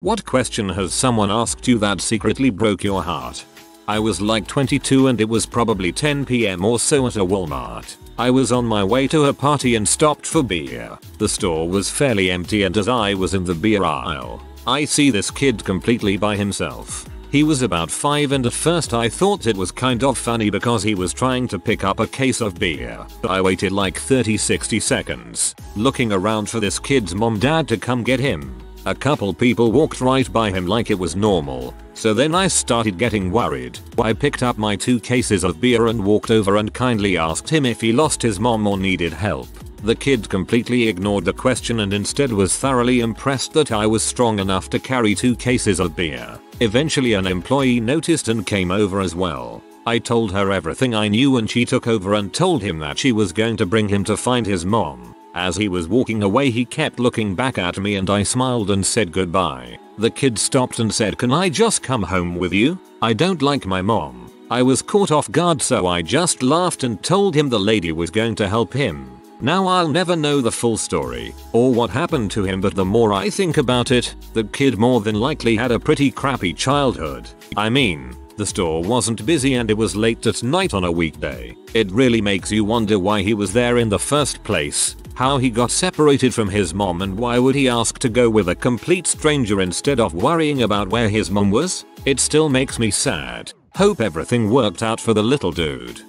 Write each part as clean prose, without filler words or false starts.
What question has someone asked you that secretly broke your heart? I was like 22 and it was probably 10 PM or so at a Walmart. I was on my way to a party and stopped for beer. The store was fairly empty and as I was in the beer aisle, I see this kid completely by himself. He was about 5 and at first I thought it was kind of funny because he was trying to pick up a case of beer. I waited like 30-60 seconds, looking around for this kid's mom/dad to come get him. A couple people walked right by him like it was normal, so then I started getting worried. I picked up my 2 cases of beer and walked over and kindly asked him if he lost his mom or needed help. The kid completely ignored the question and instead was thoroughly impressed that I was strong enough to carry 2 cases of beer. Eventually an employee noticed and came over as well. I told her everything I knew and she took over and told him that she was going to bring him to find his mom. As he was walking away he kept looking back at me and I smiled and said goodbye. The kid stopped and said, "Can I just come home with you? I don't like my mom." I was caught off guard so I just laughed and told him the lady was going to help him. Now I'll never know the full story or what happened to him, but the more I think about it, the kid more than likely had a pretty crappy childhood. I mean, the store wasn't busy and it was late at night on a weekday. It really makes you wonder why he was there in the first place, how he got separated from his mom, and why would he ask to go with a complete stranger instead of worrying about where his mom was? It still makes me sad. Hope everything worked out for the little dude.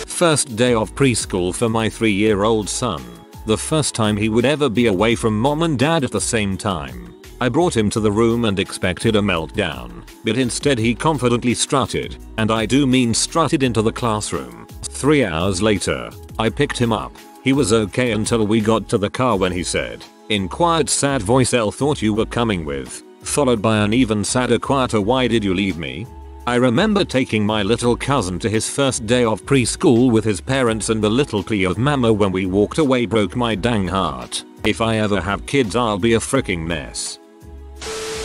First day of preschool for my 3-year-old son. The first time he would ever be away from mom and dad at the same time. I brought him to the room and expected a meltdown, but instead he confidently strutted, and I do mean strutted, into the classroom. 3 hours later, I picked him up. He was okay until we got to the car when he said, in quiet sad voice, "Elle thought you were coming with," followed by an even sadder quieter, "Why did you leave me?" I remember taking my little cousin to his first day of preschool with his parents and the little plea of "Mama" when we walked away broke my dang heart. If I ever have kids I'll be a freaking mess.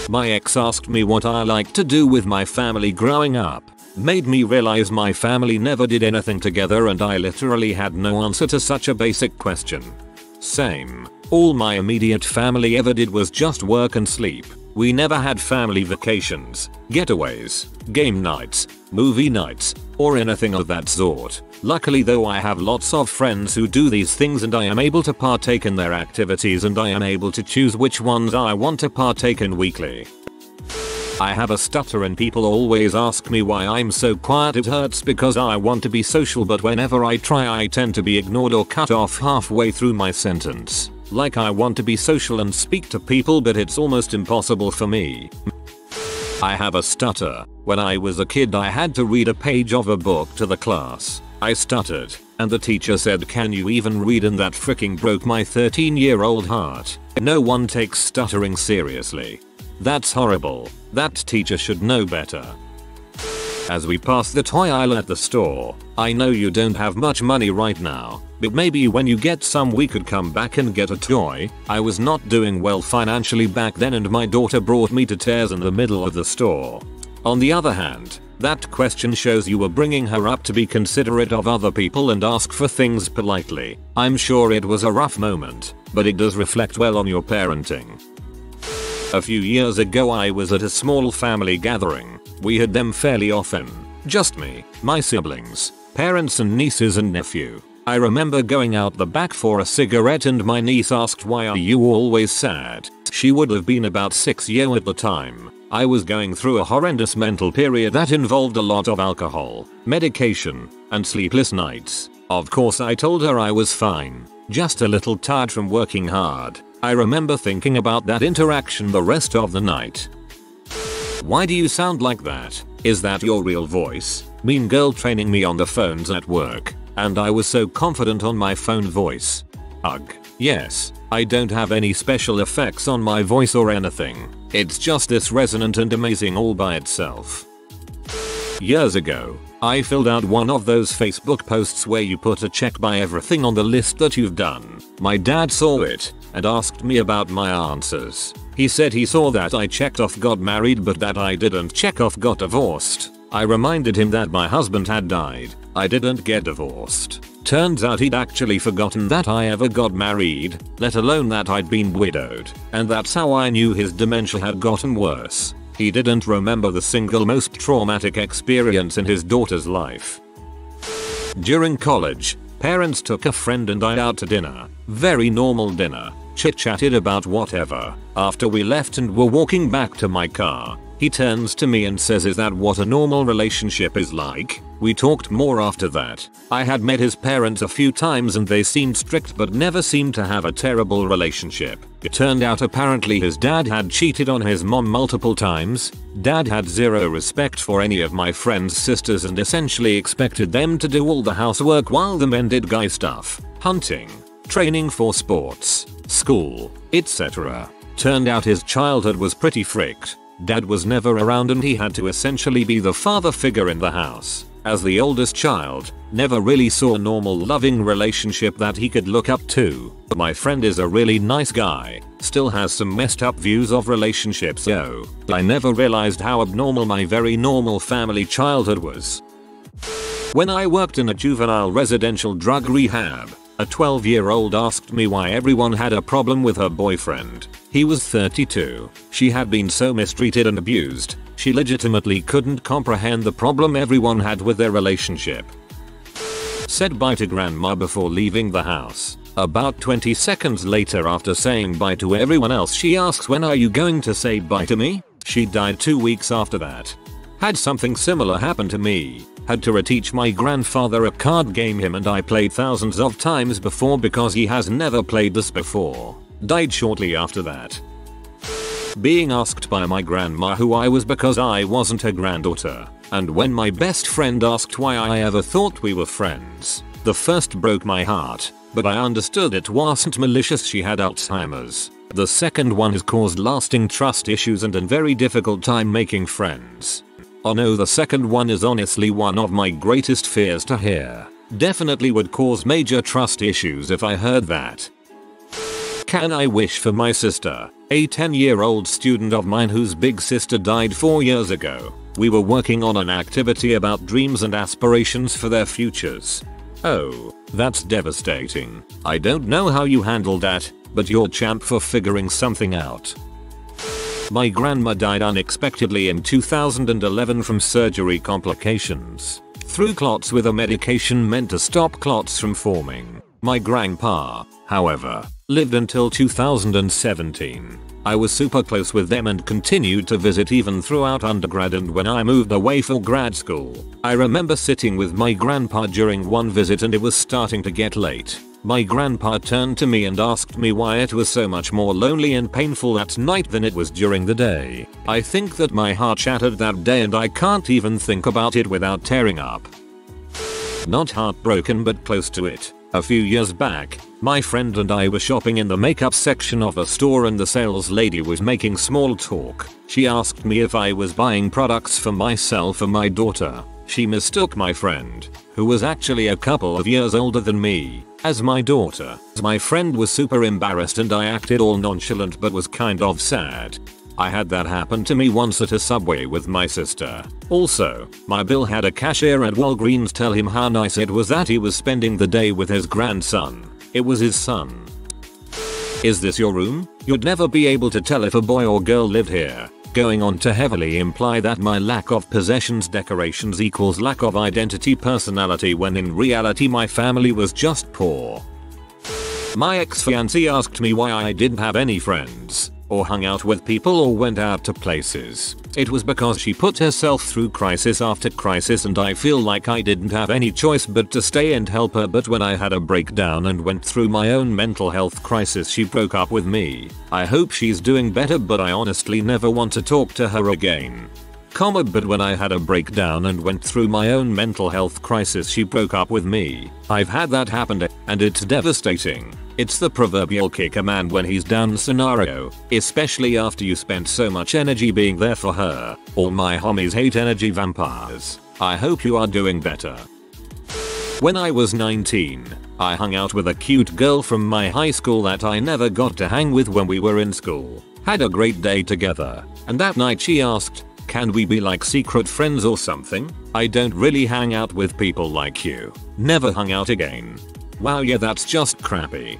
My ex asked me what I liked to do with my family growing up. Made me realize my family never did anything together and I literally had no answer to such a basic question. Same. All my immediate family ever did was just work and sleep. We never had family vacations, getaways, game nights, movie nights, or anything of that sort. Luckily though I have lots of friends who do these things and I am able to partake in their activities and I am able to choose which ones I want to partake in weekly. I have a stutter and people always ask me why I'm so quiet. It hurts because I want to be social, but whenever I try I tend to be ignored or cut off halfway through my sentence. Like I want to be social and speak to people but it's almost impossible for me. I have a stutter. When I was a kid I had to read a page of a book to the class. I stuttered and the teacher said, "Can you even read?" and that freaking broke my 13-year-old heart. No one takes stuttering seriously. That's horrible. That teacher should know better. As we pass the toy aisle at the store, I know you don't have much money right now, but maybe when you get some we could come back and get a toy. I was not doing well financially back then and my daughter brought me to tears in the middle of the store. On the other hand, that question shows you were bringing her up to be considerate of other people and ask for things politely. I'm sure it was a rough moment, but it does reflect well on your parenting. A few years ago I was at a small family gathering. We had them fairly often. Just me, my siblings, parents and nieces and nephew. I remember going out the back for a cigarette and my niece asked, "Why are you always sad?" She would have been about 6 years at the time. I was going through a horrendous mental period that involved a lot of alcohol, medication, and sleepless nights. Of course I told her I was fine, just a little tired from working hard. I remember thinking about that interaction the rest of the night. Why do you sound like that? Is that your real voice? Mean girl training me on the phones at work, and I was so confident on my phone voice. Ugh. Yes, I don't have any special effects on my voice or anything. It's just this resonant and amazing all by itself. Years ago, I filled out one of those Facebook posts where you put a check by everything on the list that you've done. My dad saw it and asked me about my answers. He said he saw that I checked off got married but that I didn't check off got divorced. I reminded him that my husband had died. I didn't get divorced. Turns out he'd actually forgotten that I ever got married, let alone that I'd been widowed, and that's how I knew his dementia had gotten worse. He didn't remember the single most traumatic experience in his daughter's life. During college, parents took a friend and I out to dinner. Very normal dinner. Chit-chatted about whatever. After we left and were walking back to my car, he turns to me and says, "Is that what a normal relationship is like?" We talked more after that. I had met his parents a few times and they seemed strict but never seemed to have a terrible relationship. It turned out apparently his dad had cheated on his mom multiple times. Dad had zero respect for any of my friends' sisters and essentially expected them to do all the housework while the men did guy stuff. Hunting, training for sports, school, etc. Turned out his childhood was pretty fricked. Dad was never around and he had to essentially be the father figure in the house. As the oldest child, never really saw a normal loving relationship that he could look up to. My friend is a really nice guy, still has some messed up views of relationships though. I never realized how abnormal my very normal family childhood was. When I worked in a juvenile residential drug rehab, a 12-year-old asked me why everyone had a problem with her boyfriend. He was 32. She had been so mistreated and abused, she legitimately couldn't comprehend the problem everyone had with their relationship. Said bye to grandma before leaving the house. About 20 seconds later, after saying bye to everyone else, she asks, "When are you going to say bye to me?" She died 2 weeks after that. Had something similar happen to me. Had to reteach my grandfather a card game him and I played thousands of times before because he has never played this before. Died shortly after that. Being asked by my grandma who I was because I wasn't her granddaughter. And when my best friend asked why I ever thought we were friends. The first broke my heart, but I understood it wasn't malicious, she had Alzheimer's. The second one has caused lasting trust issues and a very difficult time making friends. Oh no, the second one is honestly one of my greatest fears to hear. Definitely would cause major trust issues if I heard that. Can I wish for my sister, a 10-year-old student of mine whose big sister died 4 years ago. We were working on an activity about dreams and aspirations for their futures. Oh, that's devastating. I don't know how you handled that, but you're champ for figuring something out. My grandma died unexpectedly in 2011 from surgery complications. Through clots with a medication meant to stop clots from forming. My grandpa, however, lived until 2017. I was super close with them and continued to visit even throughout undergrad and when I moved away for grad school. I remember sitting with my grandpa during one visit and it was starting to get late. My grandpa turned to me and asked me why it was so much more lonely and painful at night than it was during the day. I think that my heart shattered that day and I can't even think about it without tearing up. Not heartbroken but close to it. A few years back, my friend and I were shopping in the makeup section of a store and the sales lady was making small talk. She asked me if I was buying products for myself or my daughter. She mistook my friend, who was actually a couple of years older than me, as my daughter. My friend was super embarrassed and I acted all nonchalant but was kind of sad. I had that happen to me once at a Subway with my sister. Also, my Bill had a cashier at Walgreens tell him how nice it was that he was spending the day with his grandson. It was his son. Is this your room? You'd never be able to tell if a boy or girl lived here. Going on to heavily imply that my lack of possessions decorations equals lack of identity personality when in reality my family was just poor. My ex-fiancée asked me why I didn't have any friends, or hung out with people or went out to places. It was because she put herself through crisis after crisis and I feel like I didn't have any choice but to stay and help her, but when I had a breakdown and went through my own mental health crisis she broke up with me. I hope she's doing better but I honestly never want to talk to her again. But when I had a breakdown and went through my own mental health crisis she broke up with me. I've had that happen and it's devastating. It's the proverbial kick a man when he's down scenario, especially after you spent so much energy being there for her. All my homies hate energy vampires. I hope you are doing better. When I was 19, I hung out with a cute girl from my high school that I never got to hang with when we were in school. Had a great day together, and that night she asked, Can we be like secret friends or something? I don't really hang out with people like you. Never hung out again. Wow, yeah, that's just crappy.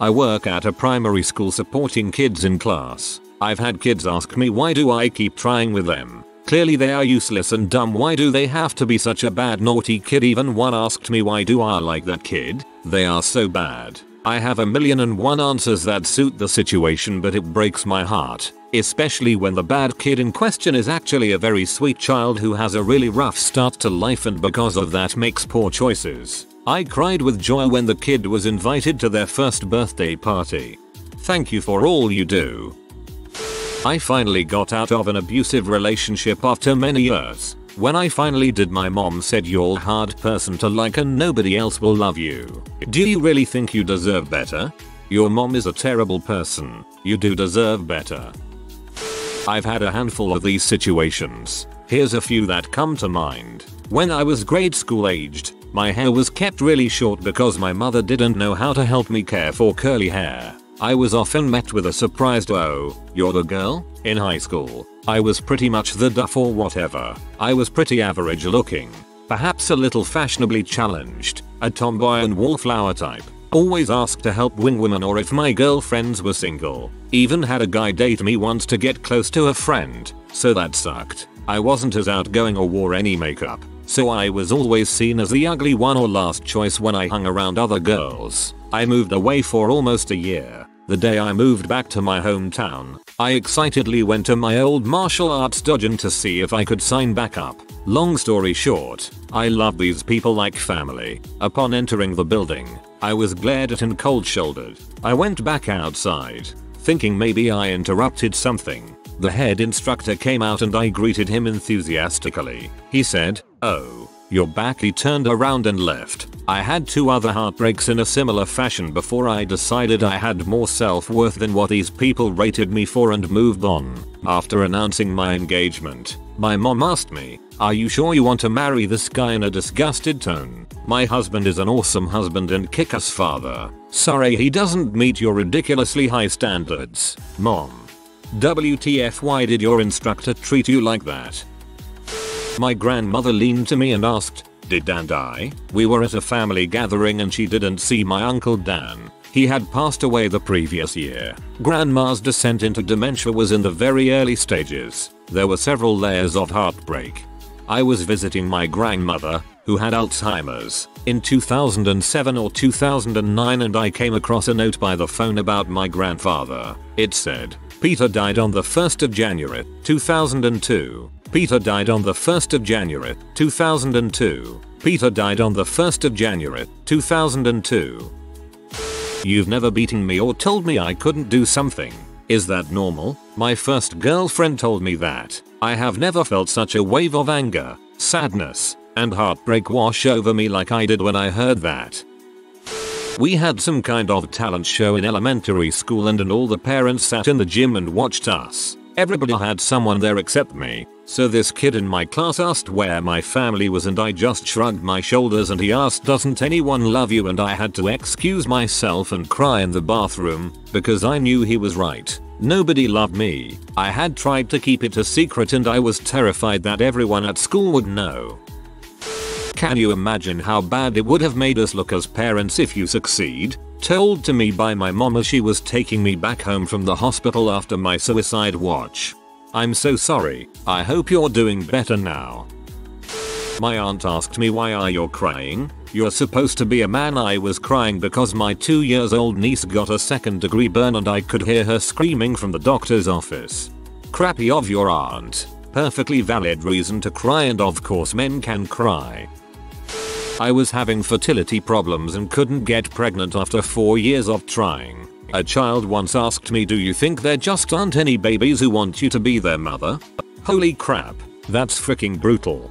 I work at a primary school supporting kids in class. I've had kids ask me why do I keep trying with them. Clearly they are useless and dumb. Why do they have to be such a bad naughty kid? Even one asked me why do I like that kid? They are so bad. I have 1,000,001 answers that suit the situation, but it breaks my heart. Especially when the bad kid in question is actually a very sweet child who has a really rough start to life and because of that makes poor choices. I cried with joy when the kid was invited to their first birthday party. Thank you for all you do. I finally got out of an abusive relationship after many years. When I finally did, my mom said you're a hard person to like and nobody else will love you. Do you really think you deserve better? Your mom is a terrible person. You do deserve better. I've had a handful of these situations. Here's a few that come to mind. When I was grade school aged, my hair was kept really short because my mother didn't know how to help me care for curly hair. I was often met with a surprised "Oh, you're the girl?" in high school. I was pretty much the duff or whatever. I was pretty average looking. Perhaps a little fashionably challenged. A tomboy and wallflower type. Always asked to help wing women or if my girlfriends were single. Even had a guy date me once to get close to a friend. So that sucked. I wasn't as outgoing or wore any makeup. So I was always seen as the ugly one or last choice when I hung around other girls. I moved away for almost a year. The day I moved back to my hometown, I excitedly went to my old martial arts dojo to see if I could sign back up. Long story short, I love these people like family. Upon entering the building, I was glared at and cold-shouldered. I went back outside, thinking maybe I interrupted something. The head instructor came out and I greeted him enthusiastically. He said, "Oh, you're back." He turned around and left. I had 2 other heartbreaks in a similar fashion before I decided I had more self-worth than what these people rated me for and moved on. After announcing my engagement, my mom asked me, "Are you sure you want to marry this guy?" in a disgusted tone. "My husband is an awesome husband and kick-ass father. Sorry he doesn't meet your ridiculously high standards, Mom." WTF, why did your instructor treat you like that? My grandmother leaned to me and asked, "Did Dan die?" We were at a family gathering and she didn't see my uncle Dan. He had passed away the previous year. Grandma's descent into dementia was in the very early stages. There were several layers of heartbreak. I was visiting my grandmother, who had Alzheimer's, in 2007 or 2009 and I came across a note by the phone about my grandfather. It said, "Peter died on the 1st of January, 2002. Peter died on the 1st of January, 2002. Peter died on the 1st of January, 2002. You've never beaten me or told me I couldn't do something. Is that normal? My first girlfriend told me that. I have never felt such a wave of anger, sadness, and heartbreak wash over me like I did when I heard that. We had some kind of talent show in elementary school and all the parents sat in the gym and watched us. Everybody had someone there except me. So this kid in my class asked where my family was and I just shrugged my shoulders and he asked, "Doesn't anyone love you?" and I had to excuse myself and cry in the bathroom because I knew he was right. Nobody loved me. I had tried to keep it a secret and I was terrified that everyone at school would know. Can you imagine how bad it would have made us look as parents if you succeed? Told to me by my mom as she was taking me back home from the hospital after my suicide watch. I'm so sorry. I hope you're doing better now. My aunt asked me, "Why are you crying? You're supposed to be a man." I was crying because my 2-year-old niece got a second-degree burn and I could hear her screaming from the doctor's office. Crappy of your aunt. Perfectly valid reason to cry and of course men can cry. I was having fertility problems and couldn't get pregnant after 4 years of trying. A child once asked me, "Do you think there just aren't any babies who want you to be their mother?" Holy crap, that's freaking brutal.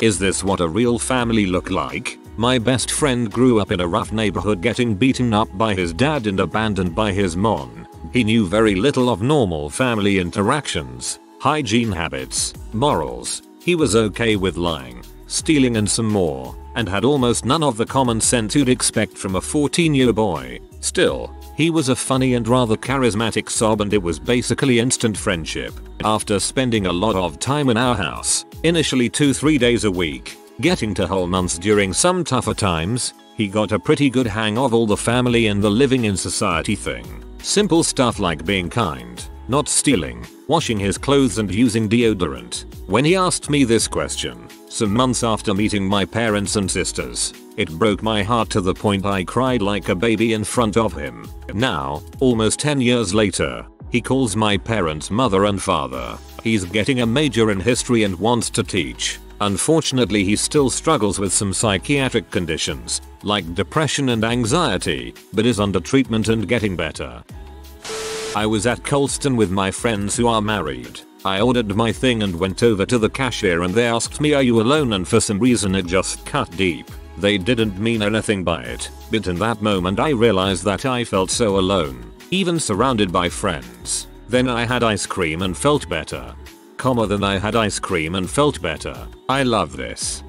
Is this what a real family look like? My best friend grew up in a rough neighborhood getting beaten up by his dad and abandoned by his mom. He knew very little of normal family interactions, hygiene habits, morals. He was okay with lying, stealing and some more, and had almost none of the common sense you'd expect from a 14-year boy. Still, He was a funny and rather charismatic sob, and it was basically instant friendship. After spending a lot of time in our house, initially 2-3 days a week, getting to whole months during some tougher times, he got a pretty good hang of all the family and the living in society thing. Simple stuff like being kind, not stealing, washing his clothes and using deodorant. When he asked me this question, some months after meeting my parents and sisters, it broke my heart to the point I cried like a baby in front of him. Now, almost 10 years later, he calls my parents mother and father. He's getting a major in history and wants to teach. Unfortunately, he still struggles with some psychiatric conditions, like depression and anxiety, but is under treatment and getting better. I was at Colston with my friends who are married. I ordered my thing and went over to the cashier, and they asked me, "Are you alone?" And for some reason it just cut deep. They didn't mean anything by it, but in that moment I realized that I felt so alone, even surrounded by friends. Then I had ice cream and felt better. Then I had ice cream and felt better. I love this.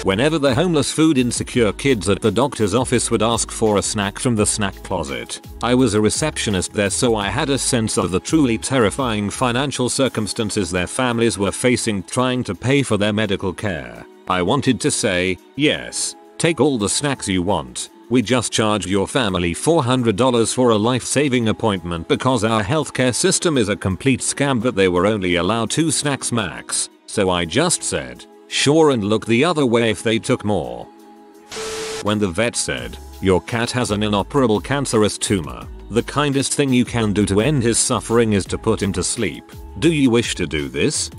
Whenever the homeless food insecure kids at the doctor's office would ask for a snack from the snack closet, I was a receptionist there, so I had a sense of the truly terrifying financial circumstances their families were facing trying to pay for their medical care. I wanted to say, yes, take all the snacks you want. We just charged your family $400 for a life-saving appointment because our healthcare system is a complete scam, but they were only allowed 2 snacks max. So I just said, sure, and looked the other way if they took more. When the vet said, your cat has an inoperable cancerous tumor, the kindest thing you can do to end his suffering is to put him to sleep. Do you wish to do this?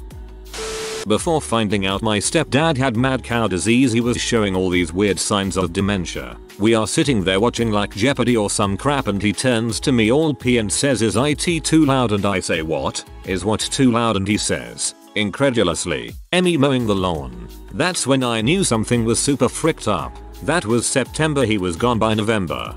Before finding out my stepdad had mad cow disease, he was showing all these weird signs of dementia. We are sitting there watching like Jeopardy or some crap, and he turns to me all pee and says, "Is IT too loud?" And I say, "What? Is what too loud?" And he says, incredulously, "Emmy mowing the lawn." That's when I knew something was super fricked up. That was September, he was gone by November.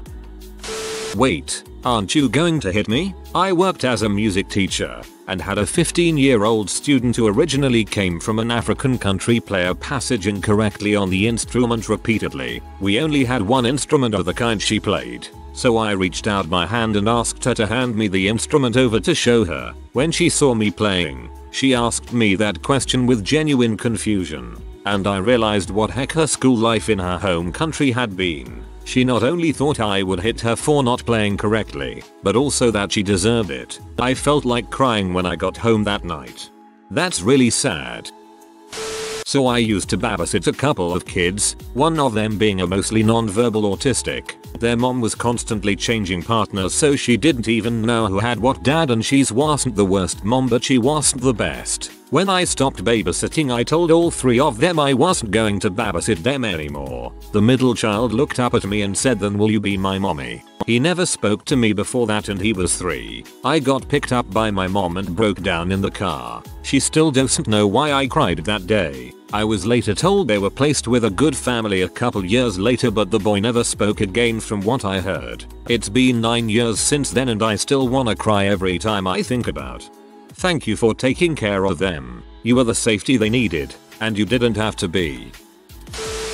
Wait, aren't you going to hit me? I worked as a music teacher and had a 15-year-old student who originally came from an African country play a passage incorrectly on the instrument repeatedly. We only had one instrument of the kind she played, so I reached out my hand and asked her to hand me the instrument over to show her. When she saw me playing, she asked me that question with genuine confusion, and I realized what heck her school life in her home country had been. She not only thought I would hit her for not playing correctly, but also that she deserved it. I felt like crying when I got home that night. That's really sad. So I used to babysit a couple of kids, one of them being a mostly non-verbal autistic. Their mom was constantly changing partners, so she didn't even know who had what dad, and she wasn't the worst mom, but she wasn't the best. When I stopped babysitting, I told all 3 of them I wasn't going to babysit them anymore. The middle child looked up at me and said, "Then will you be my mommy?" He never spoke to me before that, and he was 3. I got picked up by my mom and broke down in the car. She still doesn't know why I cried that day. I was later told they were placed with a good family a couple years later, but the boy never spoke again from what I heard. It's been 9 years since then, and I still wanna cry every time I think about. Thank you for taking care of them. You were the safety they needed, and you didn't have to be.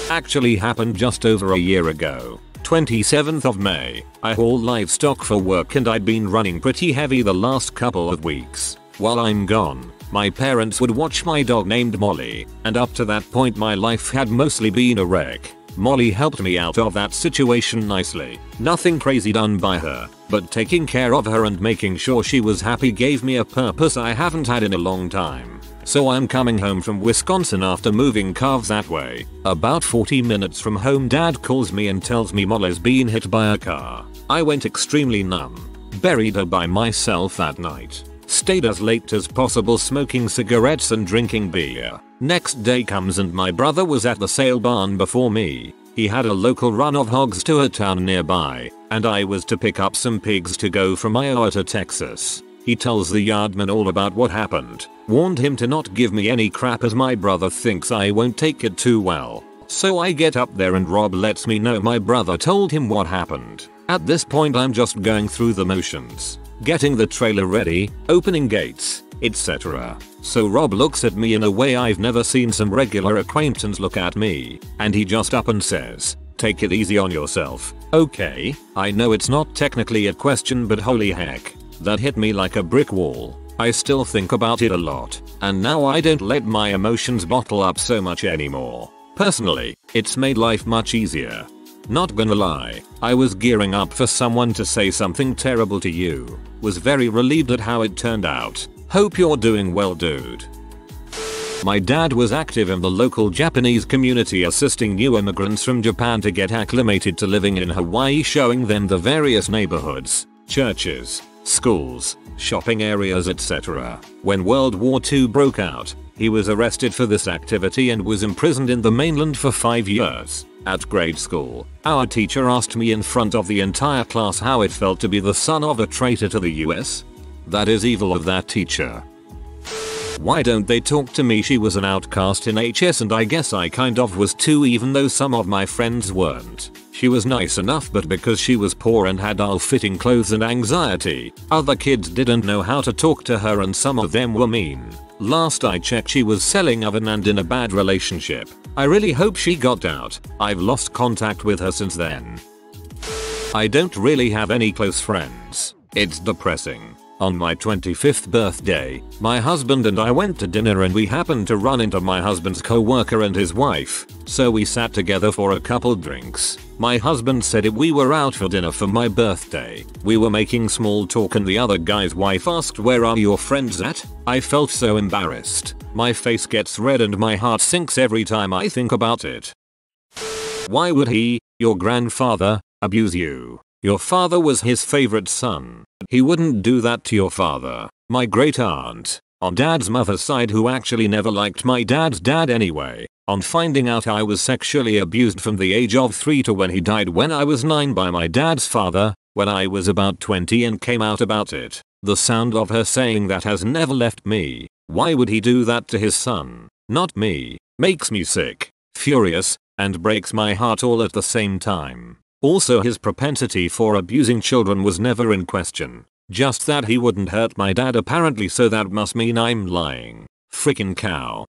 Actually happened just over a year ago. 27th of May. I haul livestock for work, and I'd been running pretty heavy the last couple of weeks. While I'm gone, my parents would watch my dog named Molly, and up to that point my life had mostly been a wreck. Molly helped me out of that situation nicely. Nothing crazy done by her, but taking care of her and making sure she was happy gave me a purpose I haven't had in a long time. So I'm coming home from Wisconsin after moving calves that way. About 40 minutes from home, dad calls me and tells me Molly's been hit by a car. I went extremely numb. Buried her by myself that night. Stayed as late as possible smoking cigarettes and drinking beer. Next day comes and my brother was at the sale barn before me. He had a local run of hogs to a town nearby, and I was to pick up some pigs to go from Iowa to Texas. He tells the yardman all about what happened, warned him to not give me any crap as my brother thinks I won't take it too well. So I get up there and Rob lets me know my brother told him what happened. At this point I'm just going through the motions. Getting the trailer ready, opening gates, etc. So Rob looks at me in a way I've never seen some regular acquaintance look at me, and he just up and says, "Take it easy on yourself, Okay, I know it's not technically a question, but holy heck, that hit me like a brick wall. I still think about it a lot, and now I don't let my emotions bottle up so much anymore. Personally, it's made life much easier. Not gonna lie, I was gearing up for someone to say something terrible to you. Was very relieved at how it turned out. Hope you're doing well, dude. My dad was active in the local Japanese community, assisting new immigrants from Japan to get acclimated to living in Hawaii, showing them the various neighborhoods, churches, schools, shopping areas, etc. When World War II broke out, he was arrested for this activity and was imprisoned in the mainland for 5 years. At grade school, our teacher asked me in front of the entire class how it felt to be the son of a traitor to the US. That is evil of that teacher. Why don't they talk to me? She was an outcast in HS, and I guess I kind of was too, even though some of my friends weren't. She was nice enough, but because she was poor and had ill-fitting clothes and anxiety, other kids didn't know how to talk to her, and some of them were mean. Last I checked, she was selling oven and in a bad relationship. I really hope she got out. I've lost contact with her since then. I don't really have any close friends. It's depressing. On my 25th birthday, my husband and I went to dinner, and we happened to run into my husband's co-worker and his wife, so we sat together for a couple drinks. My husband said if we were out for dinner for my birthday. We were making small talk and the other guy's wife asked, "Where are your friends at?" I felt so embarrassed. My face gets red and my heart sinks every time I think about it. Why would he, your grandfather, abuse you? Your father was his favorite son. He wouldn't do that to your father. My great aunt, on dad's mother's side, who actually never liked my dad's dad anyway, on finding out I was sexually abused from the age of 3 to when he died when I was 9 by my dad's father, when I was about 20 and came out about it. The sound of her saying that has never left me. Why would he do that to his son? Not me. Makes me sick, furious, and breaks my heart all at the same time. Also, his propensity for abusing children was never in question. Just that he wouldn't hurt my dad apparently, so that must mean I'm lying. Frickin' cow.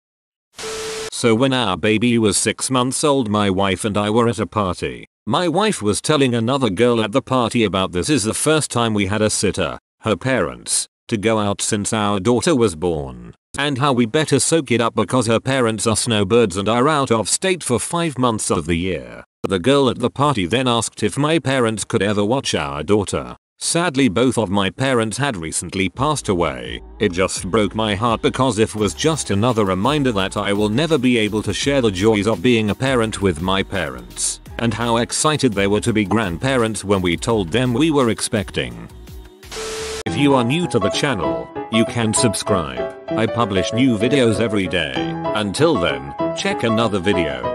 So when our baby was 6 months old, my wife and I were at a party. My wife was telling another girl at the party about this is the first time we had a sitter, her parents, to go out since our daughter was born, and how we better soak it up because her parents are snowbirds and are out of state for 5 months of the year. The girl at the party then asked if my parents could ever watch our daughter. Sadly, both of my parents had recently passed away. It just broke my heart because it was just another reminder that I will never be able to share the joys of being a parent with my parents, and how excited they were to be grandparents when we told them we were expecting. If you are new to the channel, you can subscribe. I publish new videos every day. Until then, check another video.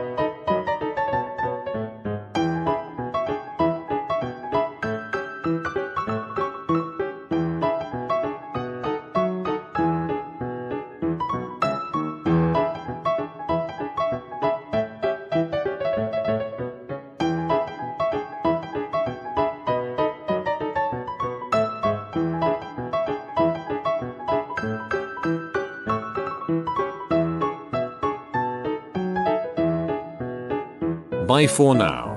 Bye for now.